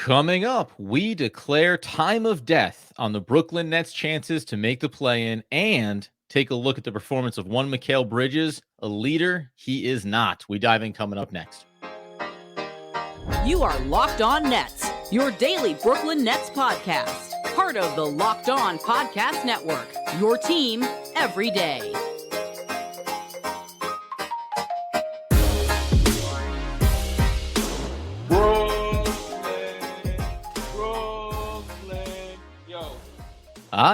Coming up, we declare time of death on the Brooklyn Nets' chances to make the play-in and take a look at the performance of one Mikal Bridges, a leader he is not. We dive in coming up next. You are Locked On Nets, your daily Brooklyn Nets podcast. Part of the Locked On Podcast Network, your team every day.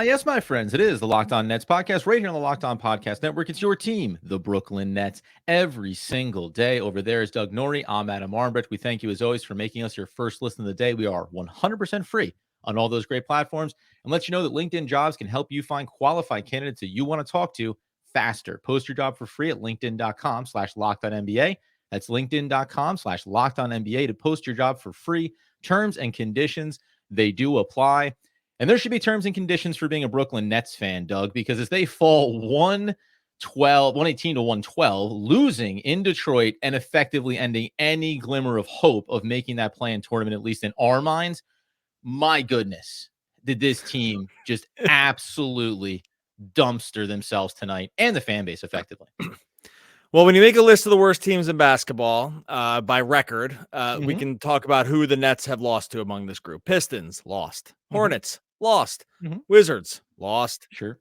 Yes, my friends, it is the Locked On Nets podcast right here on the Locked On Podcast Network. It's your team, the Brooklyn Nets, every single day. Over there is Doug Norrie. I'm Adam Armbrecht. We thank you, as always, for making us your first listen of the day. We are 100% free on all those great platforms and let you know that LinkedIn Jobs can help you find qualified candidates that you want to talk to faster. Post your job for free at linkedin.com/LockedOnNBA. That's linkedin.com/LockedOnNBA to post your job for free. Terms and conditions, they do apply. And there should be terms and conditions for being a Brooklyn Nets fan, Doug, because as they fall 118 to 112, losing in Detroit and effectively ending any glimmer of hope of making that play-in tournament, at least in our minds, my goodness, did this team just absolutely dumpster themselves tonight and the fan base effectively. Well, when you make a list of the worst teams in basketball by record, we can talk about who the Nets have lost to among this group. Pistons, lost. Hornets, lost. Wizards, lost. Sure.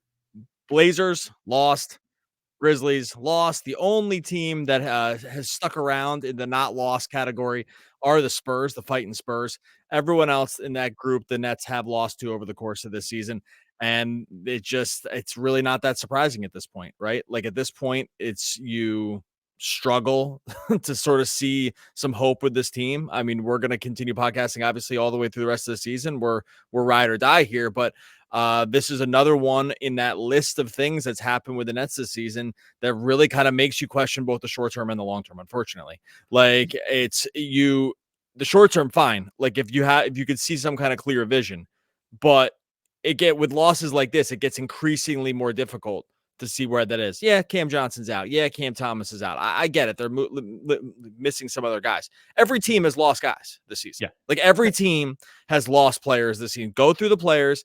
Blazers, lost. Grizzlies, lost. The only team that has stuck around in the not lost category are the Spurs, the fighting Spurs. Everyone else in that group, the Nets have lost to over the course of this season. And it's really not that surprising at this point, right? Like at this point, you struggle to sort of see some hope with this team. I mean, we're going to continue podcasting, obviously, all the way through the rest of the season. We're ride or die here, but this is another one in that list of things that's happened with the Nets this season that really kind of makes you question both the short term and the long term, unfortunately. Like the short term, fine. Like if you could see some kind of clear vision, but with losses like this, it gets increasingly more difficult to see where that is. Yeah, Cam Johnson's out. Yeah, Cam Thomas is out. I get it. They're missing some other guys. Every team has lost guys this season. Yeah. Like every team has lost players this season. Go through the players,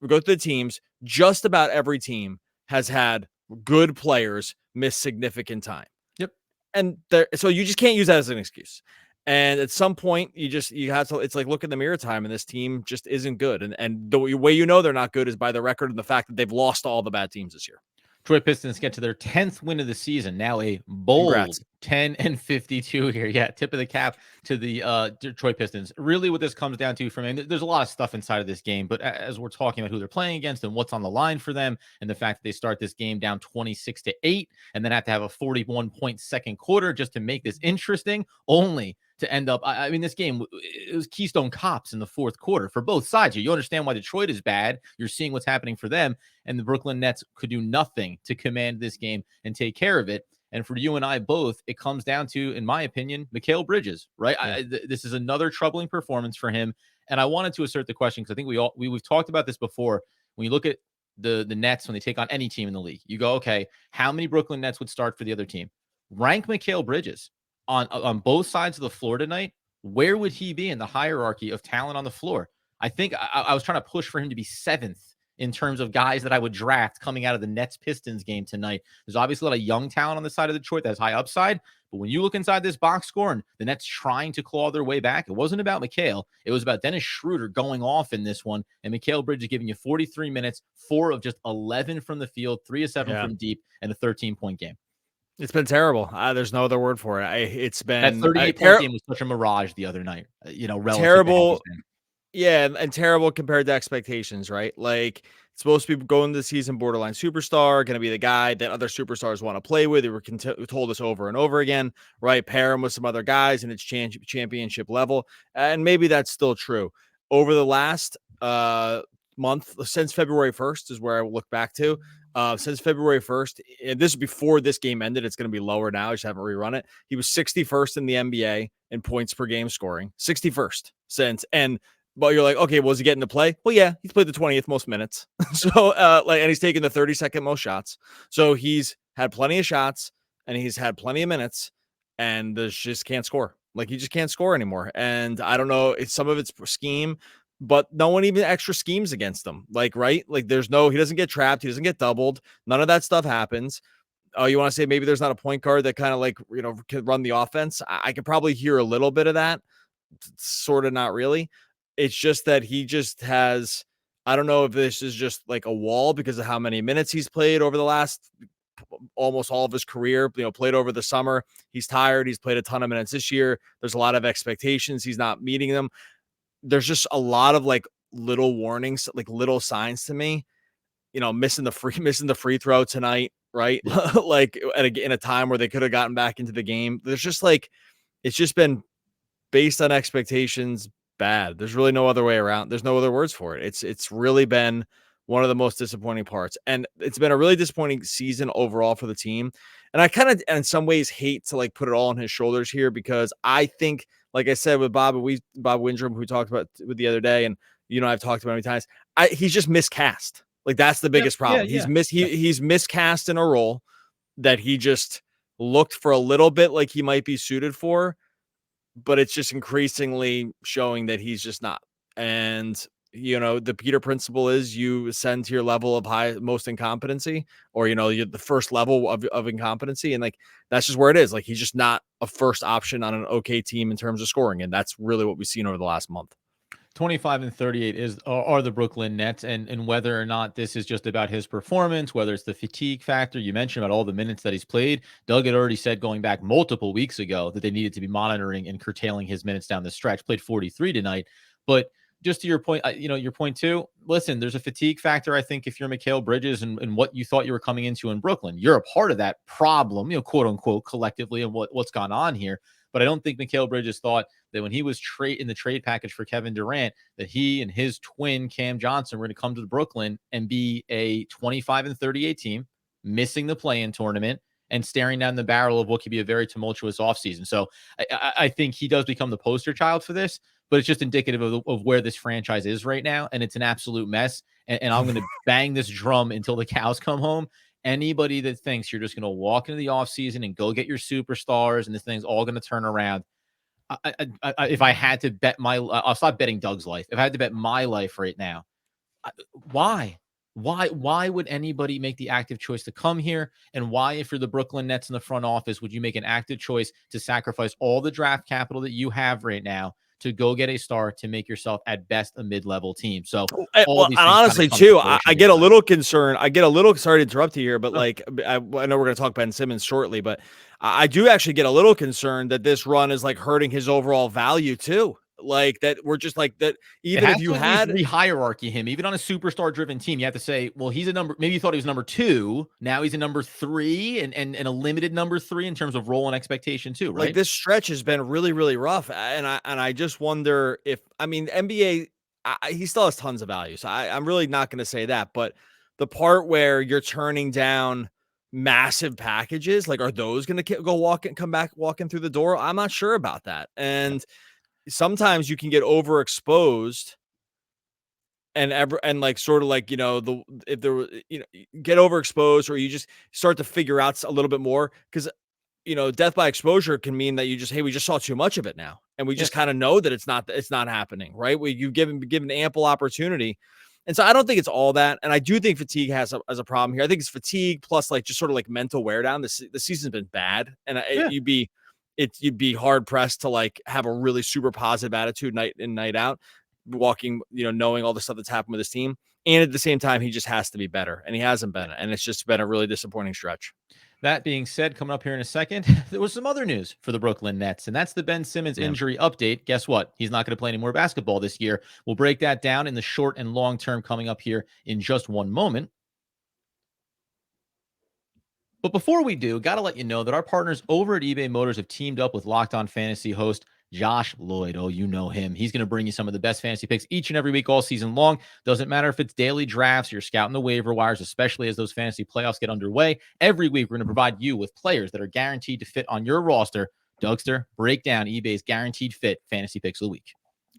go through the teams. Just about every team has had good players miss significant time. Yep. And so you just can't use that as an excuse. And at some point, you have to. It's like look in the mirror time, and this team just isn't good. And the way you know they're not good is by the record and the fact that they've lost all the bad teams this year. Detroit Pistons get to their 10th win of the season. Now a bold 10-52 here. Yeah, tip of the cap to the Detroit Pistons. Really what this comes down to for me, there's a lot of stuff inside of this game, but as we're talking about who they're playing against and what's on the line for them and the fact that they start this game down 26-8 and then have to have a 41-point second quarter just to make this interesting, only to end up, I mean, this game, it was Keystone Cops in the fourth quarter for both sides. You understand why Detroit is bad. You're seeing what's happening for them, and the Brooklyn Nets could do nothing to command this game and take care of it. And for you and I both, it comes down to, in my opinion, Mikal Bridges, right? Yeah. This is another troubling performance for him. And I wanted to assert the question because I think we've talked about this before. When you look at the Nets, when they take on any team in the league, you go, okay, how many Brooklyn Nets would start for the other team? Rank Mikal Bridges on both sides of the floor tonight. Where would he be in the hierarchy of talent on the floor? I think I was trying to push for him to be 7th in terms of guys that I would draft coming out of the Nets-Pistons game tonight. There's obviously a lot of young talent on the side of Detroit that has high upside, but when you look inside this box score and the Nets trying to claw their way back, it wasn't about Mikal. It was about Dennis Schroeder going off in this one, and Mikal Bridges giving you 43 minutes, 4 of just 11 from the field, 3 of 7 from deep, and a 13-point game. It's been terrible. There's no other word for it. It's been that 38-point game was such a mirage the other night. Terrible. Yeah, and terrible compared to expectations, right? Like it's supposed to be going to the season borderline superstar, going to be the guy that other superstars want to play with. They were told us over and over again, right? Pair him with some other guys and it's championship level, and maybe that's still true. Over the last month, since February 1st is where I look back to. Since February 1st, and this is before this game ended. It's going to be lower now. I just haven't rerun it. He was 61st in the NBA in points per game scoring. 61st since. But you're like, okay, was he getting to play? Well, yeah, he's played the 20th most minutes. So, and he's taken the 32nd most shots. So he's had plenty of shots and he's had plenty of minutes, and the just can't score. Like, he just can't score anymore. And I don't know, it's some of it's scheme, but no one even extra schemes against him. Like, right? Like, he doesn't get trapped. He doesn't get doubled. None of that stuff happens. Oh, you want to say maybe there's not a point guard that kind of like, can run the offense? I could probably hear a little bit of that. Sort of, not really. It's just that he just has, I don't know if this is just like a wall because of how many minutes he's played over the last almost all of his career, played over the summer. He's tired. He's played a ton of minutes this year. There's a lot of expectations. He's not meeting them. There's just a lot of like little warnings, like little signs to me, missing the free throw tonight, right? Yeah. Like in a time where they could have gotten back into the game. There's just like, it's just been based on expectations bad. There's really no other way around. There's no other words for it. It's really been one of the most disappointing parts. And it's been a really disappointing season overall for the team. And I kind of, in some ways, hate to like put it all on his shoulders here, because I think, like I said with Bob Windrum, who we talked about with the other day, and I've talked about many times, he's just miscast. Like, that's the biggest problem. Yeah. He's miscast in a role that he just looked for a little bit like he might be suited for, but it's just increasingly showing that he's just not. And, the Peter principle is you ascend to your level of most incompetency, or, you're the first level of incompetency. And like, that's just where it is. Like, he's just not a first option on an okay team in terms of scoring. And that's really what we've seen over the last month. 25 and 38 are the Brooklyn Nets, and whether or not this is just about his performance, whether it's the fatigue factor you mentioned about all the minutes that he's played. Doug had already said going back multiple weeks ago that they needed to be monitoring and curtailing his minutes down the stretch. Played 43 tonight, but just to your point, your point too, listen, there's a fatigue factor. I think if you're Mikal Bridges and what you thought you were coming into in Brooklyn, you're a part of that problem, quote unquote, collectively, and what's gone on here. But I don't think Mikal Bridges thought that when he was in the trade package for Kevin Durant, that he and his twin Cam Johnson were going to come to Brooklyn and be a 25 and 38 team, missing the play-in tournament and staring down the barrel of what could be a very tumultuous offseason. So I think he does become the poster child for this, but it's just indicative of where this franchise is right now. And it's an absolute mess. And I'm going to bang this drum until the cows come home. Anybody that thinks you're just going to walk into the offseason and go get your superstars and this thing's all going to turn around. If I had to bet I'll stop betting Doug's life. If I had to bet my life right now, why would anybody make the active choice to come here? And why, if you're the Brooklyn Nets in the front office, would you make an active choice to sacrifice all the draft capital that you have right now to go get a star to make yourself at best a mid-level team? So and honestly too, I get a little concerned. Sorry to interrupt you here, but like, I know we're going to talk Ben Simmons shortly, but I do actually get a little concerned that this run is like hurting his overall value too. Like, that we're just like that. Even if you had re-hierarchy him, even on a superstar driven team, you have to say, well, he's a number, maybe you thought he was number 2. Now he's a number 3 and a limited number 3 in terms of role and expectation too, right? Like, this stretch has been really, really rough. And I just wonder if, NBA, he still has tons of value. So I'm really not going to say that, but the part where you're turning down massive packages, like, are those going to come back walking through the door? I'm not sure about that. And sometimes you can get overexposed and like, sort of like, if there was, get overexposed, or you just start to figure out a little bit more, because, death by exposure can mean that you just, hey, we just saw too much of it now. And we just kind of know that it's not happening, right? You've given ample opportunity. And so I don't think it's all that. And I do think fatigue has a problem here. I think it's fatigue plus like just sort of like mental wear down. The season's been bad. And you'd be hard pressed to like have a really super positive attitude night in, night out, walking, knowing all the stuff that's happened with his team. And at the same time, he just has to be better, and he hasn't been. And it's just been a really disappointing stretch. That being said, coming up here in a second, there was some other news for the Brooklyn Nets, and that's the Ben Simmons injury update. Guess what? He's not going to play any more basketball this year. We'll break that down in the short and long term coming up here in just one moment. But before we do, got to let you know that our partners over at eBay Motors have teamed up with Locked On Fantasy host Josh Lloyd. Oh, you know him. He's going to bring you some of the best fantasy picks each and every week all season long. Doesn't matter if it's daily drafts, you're scouting the waiver wires, especially as those fantasy playoffs get underway. Every week, we're going to provide you with players that are guaranteed to fit on your roster. Dougster, break down eBay's guaranteed fit fantasy picks of the week.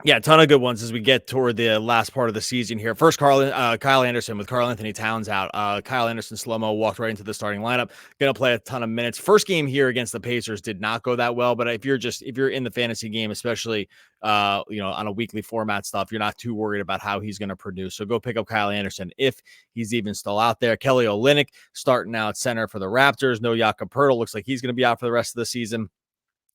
Yeah, a ton of good ones as we get toward the last part of the season here. First, Kyle Anderson with Karl Anthony Towns out. Kyle Anderson slow-mo walked right into the starting lineup. Going to play a ton of minutes. First game here against the Pacers did not go that well, but if you're in the fantasy game, especially on a weekly format stuff, you're not too worried about how he's going to produce. So go pick up Kyle Anderson if he's even still out there. Kelly Olynyk starting now at center for the Raptors. No Jakob Poeltl. Looks like he's going to be out for the rest of the season.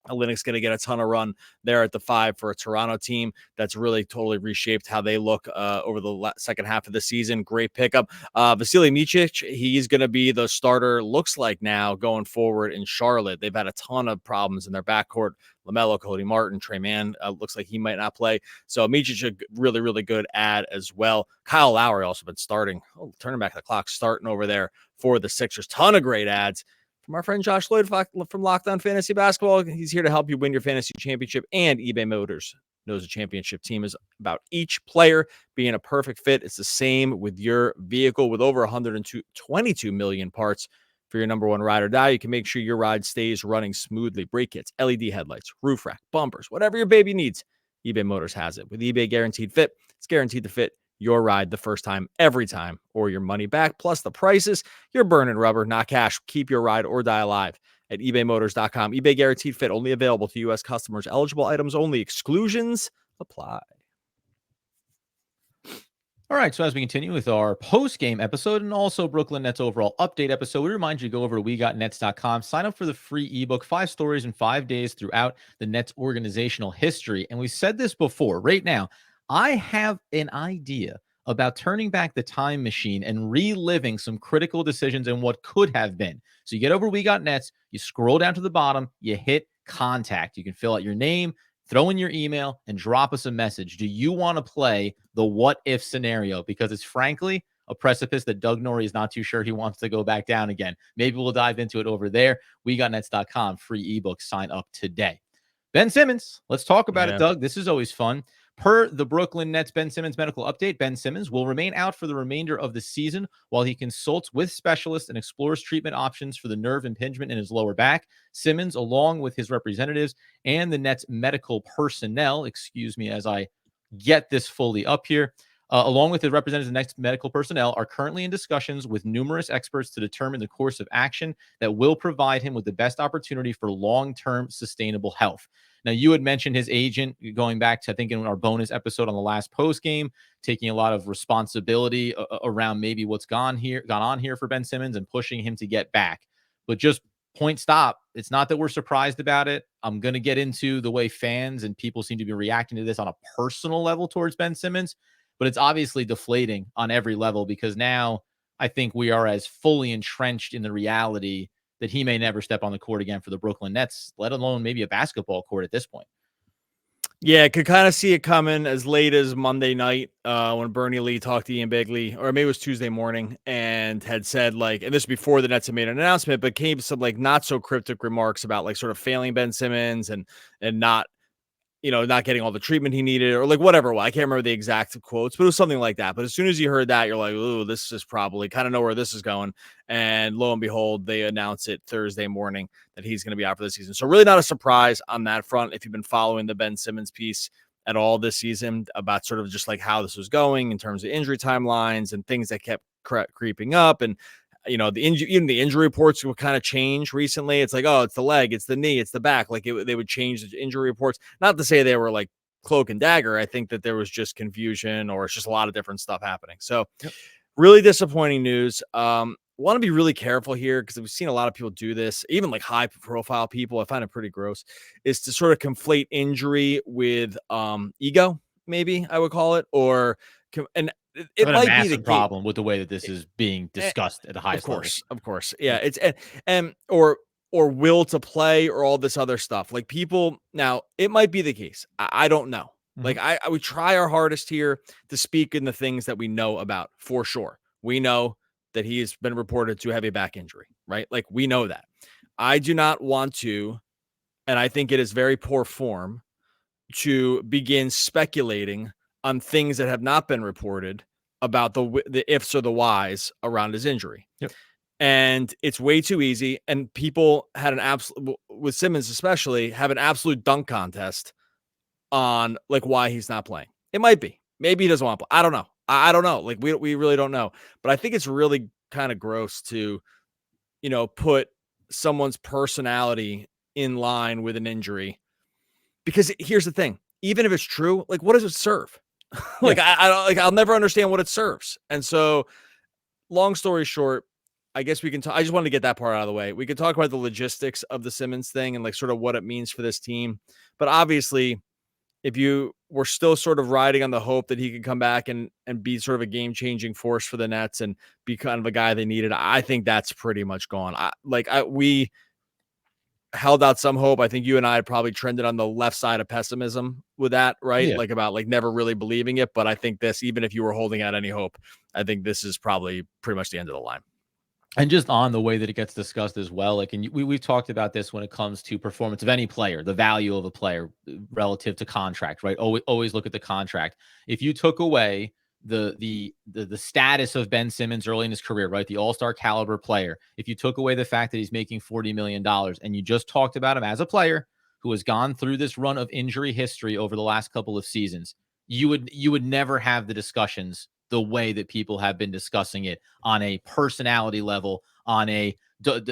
Olynyk's going to get a ton of run there at the 5 for a Toronto team that's really totally reshaped how they look over the second half of the season. Great pickup. Vasily Micic, he's going to be the starter, looks like now, going forward in Charlotte. They've had a ton of problems in their backcourt. LaMelo, Cody Martin, Trey Mann, looks like he might not play. So Micic, a really, really good ad as well. Kyle Lowry also been starting. Oh, turning back the clock, starting over there for the Sixers. Ton of great ads from our friend Josh Lloyd from Locked On Fantasy Basketball. He's here to help you win your fantasy championship, and eBay Motors knows a championship team is about each player being a perfect fit. It's the same with your vehicle. With over 122 million parts for your number one ride or die, you can make sure your ride stays running smoothly. Brake kits, LED headlights, roof rack, bumpers, whatever your baby needs, eBay Motors has it. With eBay Guaranteed Fit, it's guaranteed to fit your ride the first time, every time, or your money back. Plus the prices, you're burning rubber, not cash. Keep your ride or die alive at ebaymotors.com. eBay Guaranteed Fit, only available to U.S. customers. Eligible items only. Exclusions apply. All right, so as we continue with our post-game episode and also Brooklyn Nets overall update episode, we remind you to go over to WeGotNets.com, sign up for the free ebook, 5 stories in 5 days throughout the Nets organizational history. And we said this before, right now, I have an idea about turning back the time machine and reliving some critical decisions and what could have been. So you get over We Got Nets, you scroll down to the bottom, you hit contact. You can fill out your name, throw in your email, and drop us a message. Do you want to play the what if scenario? Because it's frankly a precipice that Doug Norrie is not too sure he wants to go back down again. Maybe we'll dive into it over there. WeGotNets.com, free ebook. Sign up today. Ben Simmons, let's talk about it, Doug. This is always fun. Per the Brooklyn Nets Ben Simmons medical update, Ben Simmons will remain out for the remainder of the season while he consults with specialists and explores treatment options for the nerve impingement in his lower back. Simmons, along with his representatives and the Nets medical personnel, excuse me as I get this fully up here, along with his representatives and Nets medical personnel, are currently in discussions with numerous experts to determine the course of action that will provide him with the best opportunity for long-term sustainable health. Now, you had mentioned his agent going back to, I think, in our bonus episode on the last post game, taking a lot of responsibility around maybe what's gone on here for Ben Simmons and pushing him to get back. But just point stop. It's not that we're surprised about it. I'm going to get into the way fans and people seem to be reacting to this on a personal level towards Ben Simmons, but it's obviously deflating on every level because now I think we are as fully entrenched in the reality that he may never step on the court again for the Brooklyn Nets, let alone maybe a basketball court at this point. Yeah, could kind of see it coming as late as Monday night when Bernie Lee talked to Ian Bigley, or maybe it was Tuesday morning, and had said, like, and this before the Nets had made an announcement, but came some like not so cryptic remarks about like sort of failing Ben Simmons and not getting all the treatment he needed or like whatever. I can't remember the exact quotes, but it was something like that. But as soon as you heard that, you're like, ooh, this is probably kind of know where this is going. And lo and behold, they announce it Thursday morning that he's going to be out for the season. So really not a surprise on that front. If you've been following the Ben Simmons piece at all this season about sort of just like how this was going in terms of injury timelines and things that kept creeping up, and even the injury reports would kind of change recently. It's like, oh, it's the leg, it's the knee, it's the back. Like they would change the injury reports. Not to say they were like cloak and dagger. I think that there was just confusion or it's just a lot of different stuff happening. So really disappointing news. Want to be really careful here because we've seen a lot of people do this, even like high profile people. I find it pretty gross, is to sort of conflate injury with ego, maybe I would call it, and it might be the problem with the way that this is being discussed at the highest level. Of course. Yeah. It's or will to play or all this other stuff. Like people now, it might be the case. I don't know. Mm-hmm. Like I would try our hardest here to speak in the things that we know about for sure. We know that he has been reported to have a back injury, right? Like we know that. I do not want to, and I think it is very poor form to begin speculating on things that have not been reported about the ifs or the whys around his injury. Yep. And it's way too easy. And people had with Simmons especially, have an absolute dunk contest on like why he's not playing. It might be. Maybe he doesn't want to play. I don't know. I don't know. Like we really don't know. But I think it's really kind of gross to, put someone's personality in line with an injury. Because here's the thing, even if it's true, like what does it serve? Like I don't like I'll never understand what it serves. And so long story short, I guess we can talk. I just wanted to get that part out of the way. We could talk about the logistics of the Simmons thing and like sort of what it means for this team. But obviously, if you were still sort of riding on the hope that he could come back and be sort of a game-changing force for the Nets and be kind of a guy they needed, I think that's pretty much gone. We held out some hope. I think you and I had probably trended on the left side of pessimism with that, right? Yeah. Like about like never really believing it. But I think this, even if you were holding out any hope, I think this is probably pretty much the end of the line. And just on the way that it gets discussed as well, like, and we've talked about this when it comes to performance of any player, the value of a player relative to contract, right? Always look at the contract. If you took away the status of Ben Simmons early in his career, right, the all-star caliber player, if you took away the fact that he's making $40 million and you just talked about him as a player who has gone through this run of injury history over the last couple of seasons, you would never have the discussions the way that people have been discussing it on a personality level, on the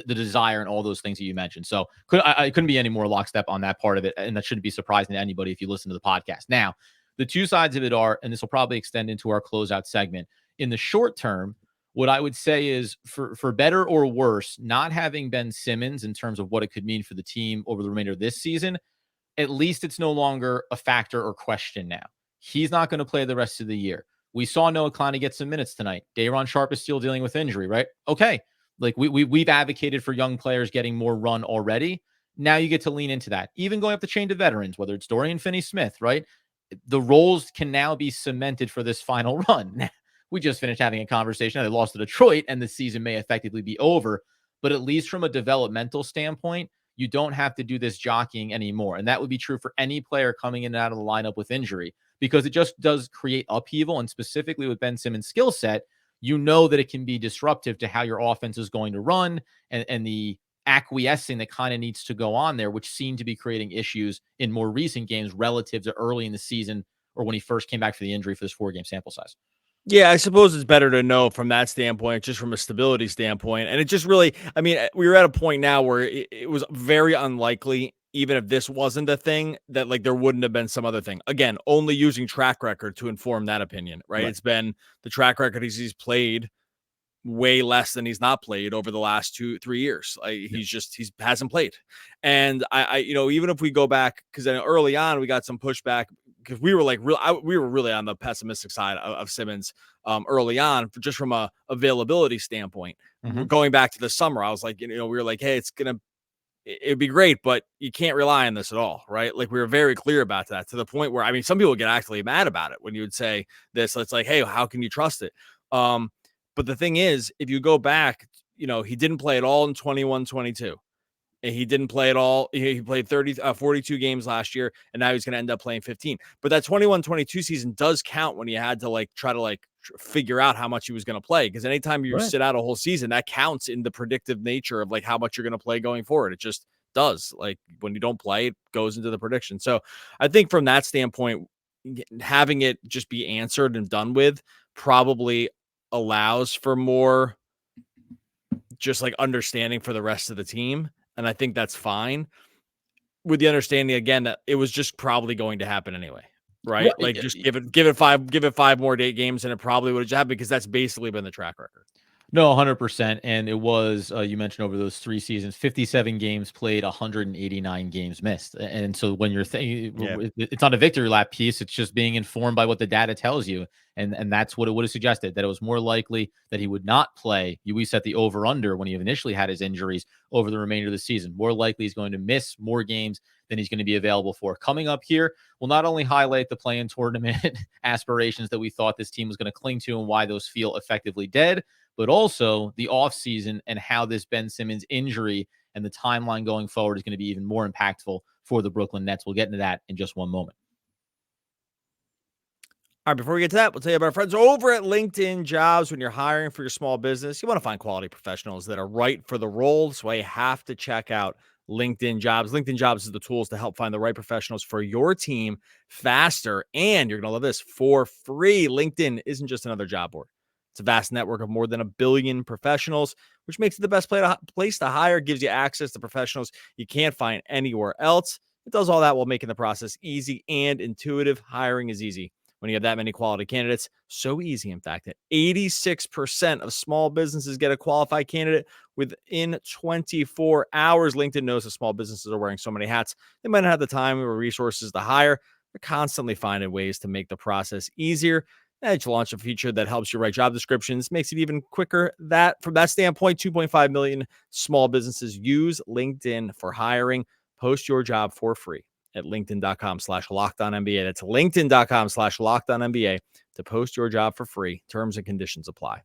desire and all those things that you mentioned. So I couldn't be any more lockstep on that part of it. And that shouldn't be surprising to anybody if you listen to the podcast. Now, the two sides of it are, and this will probably extend into our closeout segment, in the short term, what I would say is for better or worse, not having Ben Simmons in terms of what it could mean for the team over the remainder of this season, at least it's no longer a factor or question now. He's not going to play the rest of the year. We saw Noah Clowney get some minutes tonight. Day'Ron Sharpe is still dealing with injury, right? Okay. Like we've advocated for young players getting more run already. Now you get to lean into that. Even going up the chain to veterans, whether it's Dorian Finney-Smith, right? The roles can now be cemented for this final run. We just finished having a conversation. They lost to Detroit and the season may effectively be over. But at least from a developmental standpoint, you don't have to do this jockeying anymore. And that would be true for any player coming in and out of the lineup with injury, because it just does create upheaval. And specifically with Ben Simmons' skill set, you know that it can be disruptive to how your offense is going to run and the acquiescing that kind of needs to go on there, which seemed to be creating issues in more recent games relative to early in the season or when he first came back for the injury for this 4-game sample size. Yeah, I suppose it's better to know from that standpoint, just from a stability standpoint. And it just really, I mean, we were at a point now where it was very unlikely, even if this wasn't a thing, that like there wouldn't have been some other thing. Again, only using track record to inform that opinion, right? It's been the track record he's played way less than he's not played over the last 2-3 years. Like he hasn't played. And I even if we go back, because then early on we got some pushback because we were like we were really on the pessimistic side of Simmons early on, just from a availability standpoint. Going back to the summer, I was like, we were like, hey, it'd be great, but you can't rely on this at all, right? Like we were very clear about that, to the point where, I mean, some people get actually mad about it when you would say this. It's like, hey, how can you trust it? But the thing is, if you go back, he didn't play at all in 21-22. He didn't play at all. He played 42 games last year, and now he's going to end up playing 15. But that 21-22 season does count when you had to try to figure out how much he was going to play. Because anytime you sit out a whole season, that counts in the predictive nature of how much you're going to play going forward. It just does. Like when you don't play, it goes into the prediction. So I think from that standpoint, having it just be answered and done with probably allows for more just understanding for the rest of the team. And I think that's fine, with the understanding again that it was just probably going to happen anyway, right? Just give it 5 more games, and it probably would have happened, because that's basically been the track record. No, 100%. And it was, you mentioned over those 3 seasons, 57 games played, 189 games missed. And so when you're thinking, it's not a victory lap piece, it's just being informed by what the data tells you. And that's what it would have suggested, that it was more likely that he would not play. We set the over under when he initially had his injuries over the remainder of the season. More likely he's going to miss more games than he's going to be available for. Coming up here, we'll not only highlight the play-in tournament aspirations that we thought this team was going to cling to and why those feel effectively dead, but also the offseason and how this Ben Simmons injury and the timeline going forward is going to be even more impactful for the Brooklyn Nets. We'll get into that in just one moment. All right, before we get to that, we'll tell you about our friends over at LinkedIn Jobs. When you're hiring for your small business, you want to find quality professionals that are right for the role. That's why you have to check out LinkedIn Jobs. LinkedIn Jobs is the tools to help find the right professionals for your team faster. And you're going to love this, for free. LinkedIn isn't just another job board. It's a vast network of more than 1 billion professionals, which makes it the best place to hire, gives you access to professionals you can't find anywhere else. It does all that while making the process easy and intuitive. Hiring is easy when you have that many quality candidates. So easy, in fact, that 86% of small businesses get a qualified candidate within 24 hours. LinkedIn knows that small businesses are wearing so many hats, they might not have the time or resources to hire. They're constantly finding ways to make the process easier. Edge launched a feature that helps you write job descriptions, makes it even quicker. That from that standpoint, 2.5 million small businesses use LinkedIn for hiring. Post your job for free at linkedin.com/LockedOnNBA. That's linkedin.com/LockedOnNBA to post your job for free. Terms and conditions apply.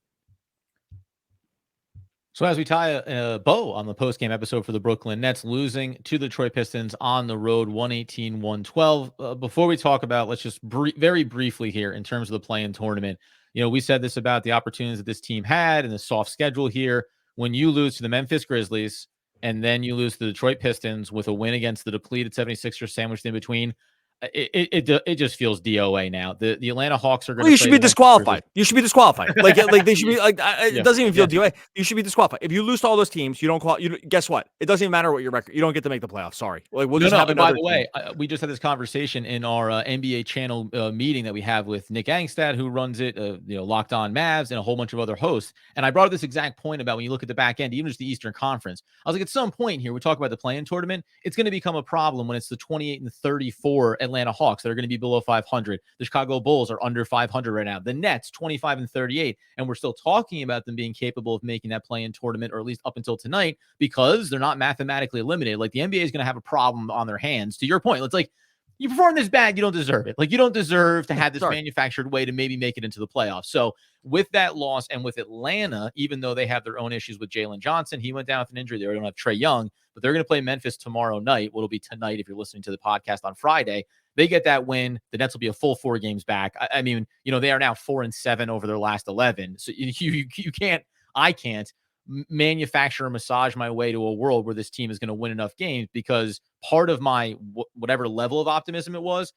So as we tie a bow on the post-game episode for the Brooklyn Nets losing to the Detroit Pistons on the road 118-112, before we talk about, let's just very briefly here in terms of the play-in tournament. We said this about the opportunities that this team had and the soft schedule here. When you lose to the Memphis Grizzlies and then you lose to the Detroit Pistons with a win against the depleted 76ers sandwiched in between, it just feels DOA now. The Atlanta Hawks are going to. You should be disqualified. You should be disqualified. Like they should be like. It doesn't even feel DOA. You should be disqualified if you lose to all those teams. You don't guess what? It doesn't even matter what your record. You don't get to make the playoffs. Sorry. Like we'll just have another. By the way, we just had this conversation in our NBA channel meeting that we have with Nick Angstad, who runs it. Locked On Mavs and a whole bunch of other hosts. And I brought up this exact point about when you look at the back end, even just the Eastern Conference. I was like, at some point here, we talk about the play-in tournament. It's going to become a problem when it's the 28-34 Atlanta Hawks that are going to be below 500. The Chicago Bulls are under 500 right now. The Nets 25-38, and we're still talking about them being capable of making that play-in tournament, or at least up until tonight, because they're not mathematically eliminated. Like the NBA is going to have a problem on their hands. To your point, it's like you perform this bad, you don't deserve it. Like you don't deserve to have this manufactured way to maybe make it into the playoffs. So with that loss and with Atlanta, even though they have their own issues with Jalen Johnson, he went down with an injury. They don't have Trae Young, but they're going to play Memphis tomorrow night. What'll be tonight if you're listening to the podcast on Friday. They get that win. The Nets will be a full 4 games back. I mean, they are now 4-7 over their last 11. So you can't, I can't manufacture or massage my way to a world where this team is going to win enough games, because part of my whatever level of optimism it was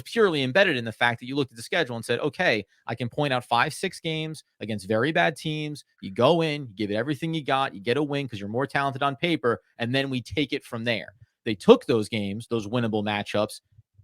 purely embedded in the fact that you looked at the schedule and said, okay, I can point out 5-6 games against very bad teams. You go in, you give it everything you got, you get a win because you're more talented on paper, and then we take it from there. They took those games, those winnable matchups,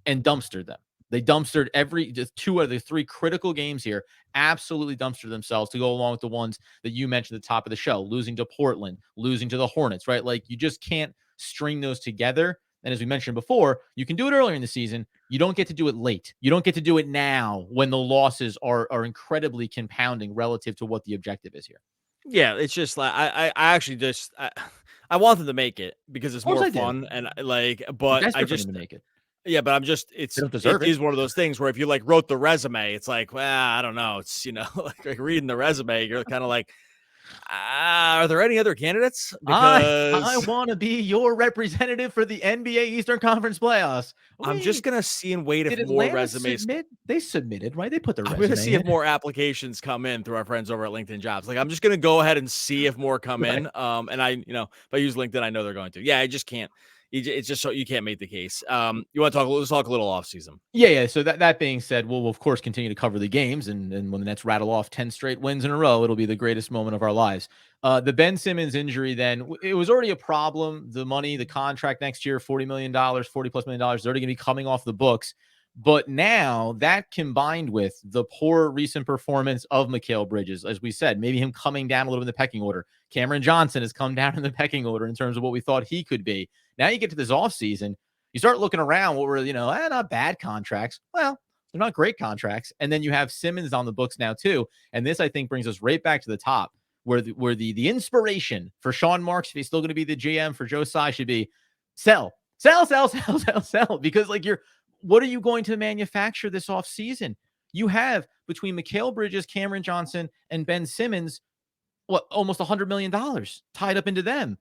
and dumpstered them. They dumpstered just 2 out of the 3 critical games here, absolutely dumpstered themselves, to go along with the ones that you mentioned at the top of the show, losing to Portland, losing to the Hornets, right? Like you just can't string those together. And as we mentioned before, you can do it earlier in the season. You don't get to do it late. You don't get to do it now when the losses are incredibly compounding relative to what the objective is here. Yeah, it's just like I actually just I want them to make it because it's more fun and but I just to make it. Yeah, but I'm just it is one of those things where if you like wrote the resume, it's like, well, I don't know. It's like reading the resume, you're kind of like, are there any other candidates? Because I want to be your representative for the NBA Eastern Conference playoffs. I'm just gonna see and wait if more resumes. They submitted, right? They put their resume. I'm gonna see if more applications come in through our friends over at LinkedIn Jobs. Like I'm just gonna go ahead and see if more come in. And I, if I use LinkedIn, I know they're going to. Yeah, I just can't. It's just so you can't make the case. You want to talk? Let's talk a little offseason. Yeah. So that being said, we'll of course continue to cover the games, and when the Nets rattle off 10 straight wins in a row, it'll be the greatest moment of our lives. The Ben Simmons injury, then it was already a problem. The money, the contract next year, $40 million, $40+ million, is already going to be coming off the books. But now that combined with the poor recent performance of Mikal Bridges, as we said, maybe him coming down a little in the pecking order. Cameron Johnson has come down in the pecking order in terms of what we thought he could be. Now you get to this offseason, you start looking around what were, not bad contracts. Well, they're not great contracts. And then you have Simmons on the books now too. And this, I think, brings us right back to the top where the inspiration for Sean Marks, if he's still going to be the GM for Joe Tsai, should be sell. Because what are you going to manufacture this offseason? You have between Mikal Bridges, Cameron Johnson, and Ben Simmons, almost $100 million tied up into them.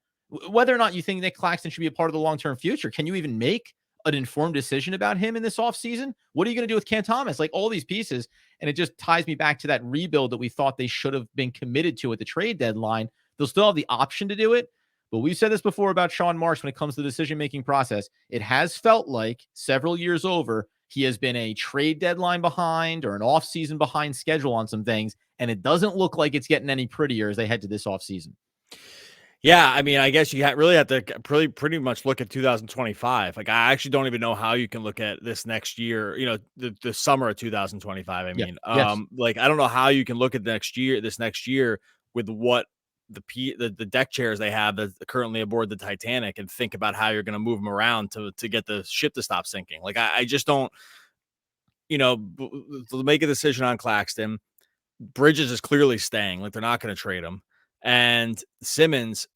Whether or not you think Nick Claxton should be a part of the long-term future, can you even make an informed decision about him in this offseason? What are you going to do with Cam Thomas? Like all these pieces. And it just ties me back to that rebuild that we thought they should have been committed to at the trade deadline. They'll still have the option to do it, But we've said this before about Sean Marsh when it comes to the decision-making process. It has felt like several years over, he has been a trade deadline behind or an offseason behind schedule on some things, and it doesn't look like it's getting any prettier as they head to this offseason. Yeah, I mean, I guess you really have to pretty much look at 2025. Like, I actually don't even know how you can look at this next year, the summer of 2025. I mean, Yes. like, I don't know how you can look at this next year with what the deck chairs they have that's currently aboard the Titanic and think about how you're going to move them around to get the ship to stop sinking. Like, I just don't, to make a decision on Claxton. Bridges is clearly staying. Like, they're not going to trade him. And Simmons,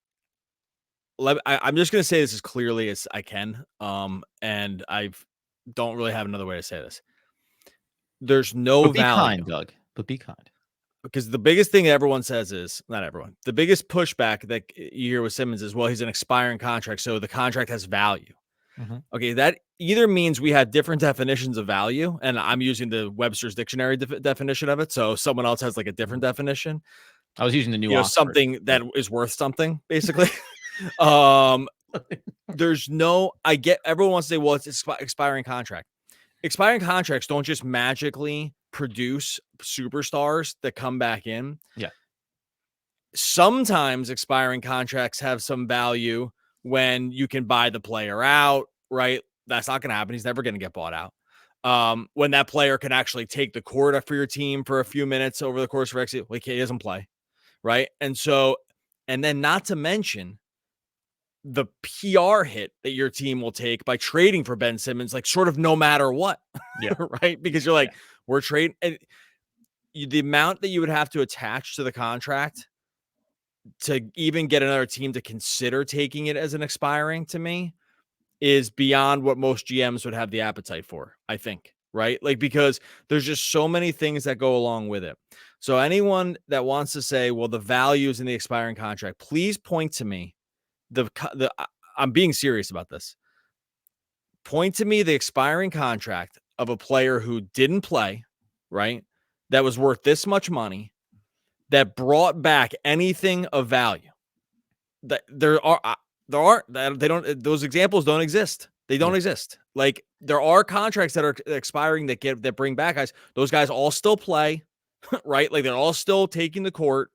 I'm just going to say this as clearly as I can. And I don't really have another way to say this. There's no But be value. kind, Doug. But be kind. Because the biggest thing everyone says is, not everyone, the biggest pushback that you hear with Simmons is, well, he's an expiring contract, so the contract has value. Mm-hmm. Okay, that either means we have different definitions of value, and I'm using the Webster's Dictionary definition of it, so someone else has like a different definition. I was using the new Oxford. Something that is worth something, basically. There's no, I get, everyone wants to say, well, it's expiring contract. Expiring contracts don't just magically produce superstars that come back in. Yeah. Sometimes expiring contracts have some value when you can buy the player out, right? That's not going to happen. He's never going to get bought out. When that player can actually take the court for your team for a few minutes over the course of exit, like, he doesn't play, right? And then not to mention the PR hit that your team will take by trading for Ben Simmons, like, sort of no matter what. Yeah. Right. Because you're like, we're trading, and the amount that you would have to attach to the contract to even get another team to consider taking it as an expiring, to me, is beyond what most GMs would have the appetite for, I think. Right. Like, because there's just so many things that go along with it. So anyone that wants to say, well, the value is in the expiring contract, please point to me I'm being serious about this. Point to me the expiring contract of a player who didn't play, right? That was worth this much money, that brought back anything of value. That those examples don't exist. They don't exist. Like, there are contracts that are expiring that bring back guys. Those guys all still play, right? Like, they're all still taking the court,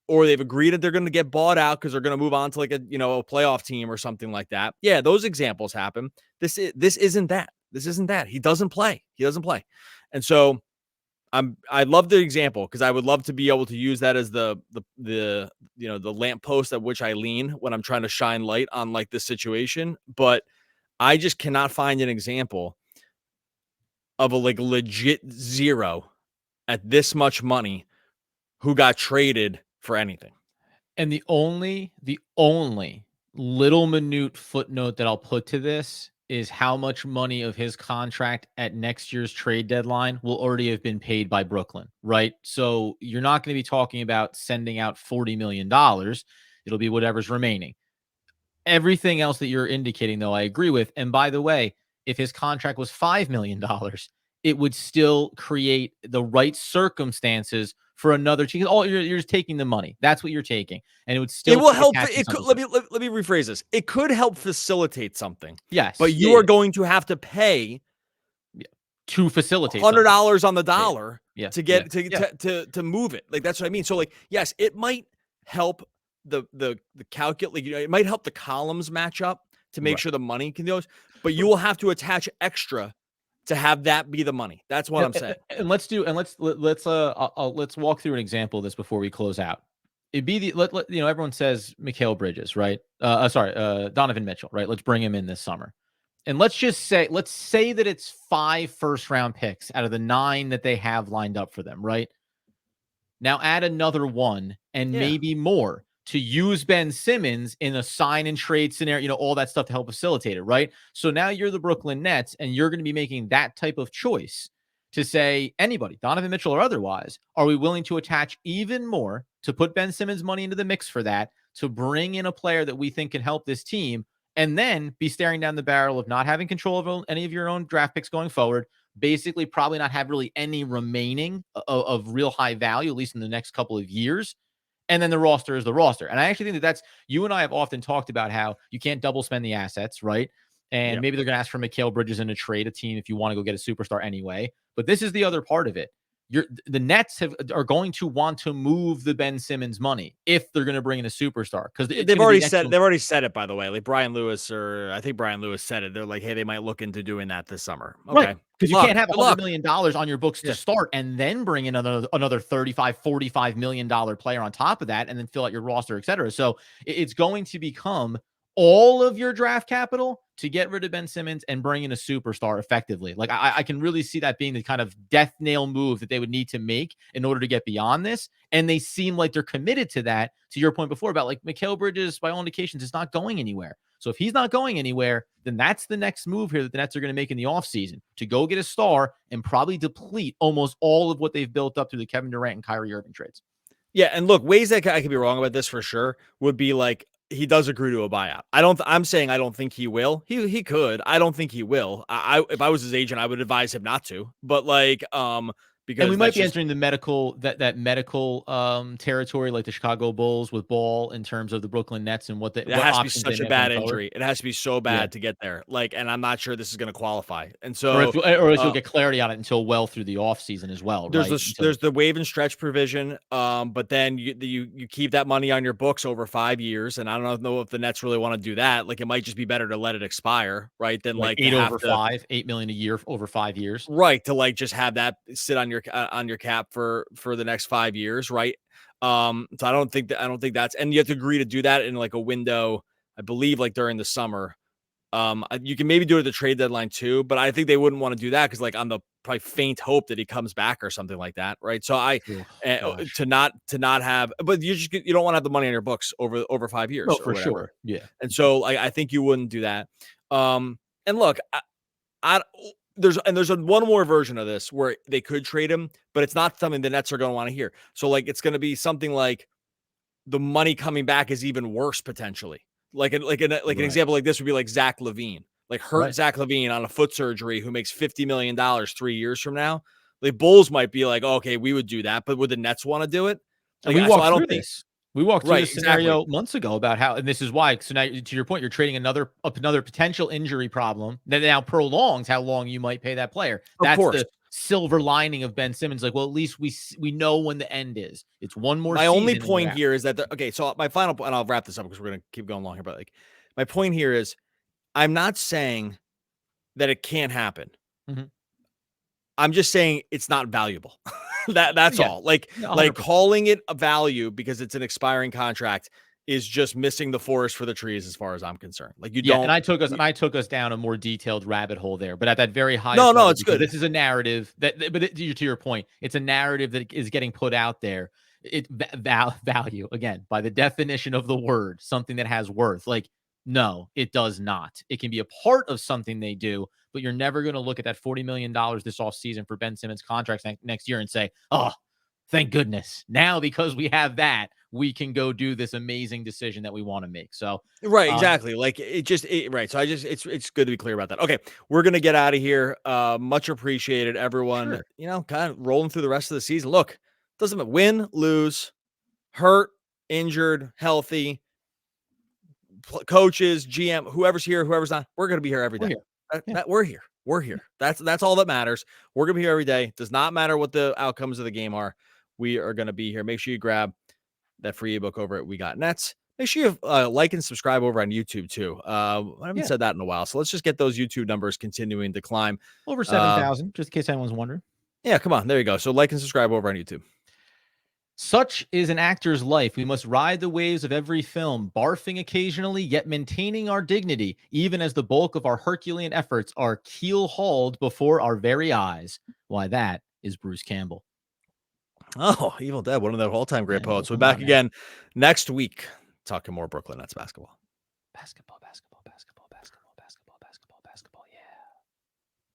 or they've agreed that they're going to get bought out because they're going to move on to like a playoff team or something like that. Yeah, those examples happen. This isn't that. This isn't that. He doesn't play. And so I love the example, because I would love to be able to use that as the lamppost at which I lean when I'm trying to shine light on like this situation. But I just cannot find an example of a like legit zero at this much money who got traded for anything. And the only little minute footnote that I'll put to this is how much money of his contract at next year's trade deadline will already have been paid by Brooklyn, right? So you're not going to be talking about sending out $40 million. It'll be whatever's remaining. Everything else that you're indicating, though, I agree with. And by the way, if his contract was $5 million, it would still create the right circumstances for another team. You're just taking the money. That's what you're taking. And it would still, it will help. It could, let me rephrase this. It could help facilitate something. Yes. But you are going to have to pay to facilitate $100 on the dollar to get to move it. Like, that's what I mean. So, like, yes, it might help the calculate, it might help the columns match up to make sure the money can go, but you will have to attach extra to have that be the money. That's what I'm saying. And let's walk through an example of this before we close out. It'd be everyone says Mikal Bridges, right? Donovan Mitchell, right? Let's bring him in this summer. And let's say that it's 5 first-round picks out of the 9 that they have lined up for them, right? Now add another 1 and maybe more to use Ben Simmons in a sign and trade scenario, all that stuff to help facilitate it, right? So now you're the Brooklyn Nets, and you're going to be making that type of choice to say, anybody, Donovan Mitchell or otherwise, are we willing to attach even more to put Ben Simmons money into the mix for that, to bring in a player that we think can help this team, and then be staring down the barrel of not having control of any of your own draft picks going forward, basically probably not have really any remaining of real high value, at least in the next couple of years, And then the roster is the roster. And I actually think that's, you and I have often talked about how you can't double spend the assets, right? And maybe they're going to ask for Mikal Bridges in a trade, a team, if you want to go get a superstar anyway. But this is the other part of it. The Nets are going to want to move the Ben Simmons money if they're going to bring in a superstar, because they've already said it, by the way. Like Brian Lewis, or I think Brian Lewis said it. They're like, hey, they might look into doing that this summer. Okay. Right. Because you can't have $100 million on your books to start and then bring in another $35-45 million player on top of that and then fill out your roster, et cetera. So it's going to become all of your draft capital to get rid of Ben Simmons and bring in a superstar effectively. Like I can really see that being the kind of death nail move that they would need to make in order to get beyond this. And they seem like they're committed to that, to your point before about like Mikal Bridges, by all indications, is not going anywhere. So if he's not going anywhere, then that's the next move here that the Nets are going to make in the offseason, to go get a star and probably deplete almost all of what they've built up through the Kevin Durant and Kyrie Irving trades. Yeah, and look, ways that I could be wrong about this for sure would be like, he does agree to a buyout. I'm saying I don't think he will. He could. I don't think he will. If I was his agent, I would advise him not to. But like, because and we might be entering the medical medical territory, like the Chicago Bulls with Ball, in terms of the Brooklyn Nets and what has to be such a bad injury. It has to be so bad to get there. Like, and I'm not sure this is going to qualify. And so, or you'll get clarity on it until well through the offseason as well. There's the waive and stretch provision, but then you keep that money on your books over 5 years, and I don't know if the Nets really want to do that. Like, it might just be better to let it expire, right? Than like $8 million a year over 5 years, right? To like just have that sit on your cap for the next 5 years, right? So I don't think that's, and you have to agree to do that in like a window, I believe, like during the summer. You can maybe do it at the trade deadline too, but I think they wouldn't want to do that because like on the probably faint hope that he comes back or something like that, right? So to not have, but you don't want to have the money on your books over 5 years. No, for sure, yeah. And so I think you wouldn't do that. And look, there's one more version of this where they could trade him, but it's not something the Nets are going to want to hear. So like, it's going to be something like the money coming back is even worse potentially. Like an example like this would be like Zach LaVine, like Zach LaVine on a foot surgery who makes $50 million 3 years from now. The Bulls might be like, oh, okay, we would do that, but would the Nets want to do it? Like, we walked through this scenario months ago about how, and this is why. So now, to your point, you're trading another potential injury problem that now prolongs how long you might pay that player. That's the silver lining of Ben Simmons. Like, well, at least we know when the end is. It's one more. My only point here is that so my final point, and I'll wrap this up because we're gonna keep going long here. But like, my point here is, I'm not saying that it can't happen. Mm-hmm. I'm just saying it's not valuable. That's all. Like 100%. Calling it a value because it's an expiring contract is just missing the forest for the trees, as far as I'm concerned. Like, you don't. And I took us down a more detailed rabbit hole there, but at that very high. No, it's good. This is a narrative to your point, it's a narrative that is getting put out there. It value, again, by the definition of the word, something that has worth. Like, no, it does not. It can be a part of something they do, but you're never going to look at that $40 million this offseason for Ben Simmons contracts next year and say, oh, thank goodness. Now, because we have that, we can go do this amazing decision that we want to make. So, right, exactly. Like, right. So it's good to be clear about that. Okay, we're going to get out of here. Much appreciated, everyone. Sure. Kind of rolling through the rest of the season. Look, doesn't matter. Win, lose, hurt, injured, healthy, coaches, GM, whoever's here, whoever's not, we're going to be here every day. We're here. We're here. That's all that matters. We're going to be here every day. Does not matter what the outcomes of the game are. We are going to be here. Make sure you grab that free ebook over at We Got Nets. Make sure you like and subscribe over on YouTube too. I haven't said that in a while. So let's just get those YouTube numbers continuing to climb. Over 7,000, just in case anyone's wondering. Yeah, come on. There you go. So like and subscribe over on YouTube. Such is an actor's life. We must ride the waves of every film, barfing occasionally, yet maintaining our dignity, even as the bulk of our Herculean efforts are keel-hauled before our very eyes. Why, that is Bruce Campbell. Oh, Evil Dead, one of the all-time great poets. We're back again next week, talking more Brooklyn Nets basketball. Basketball.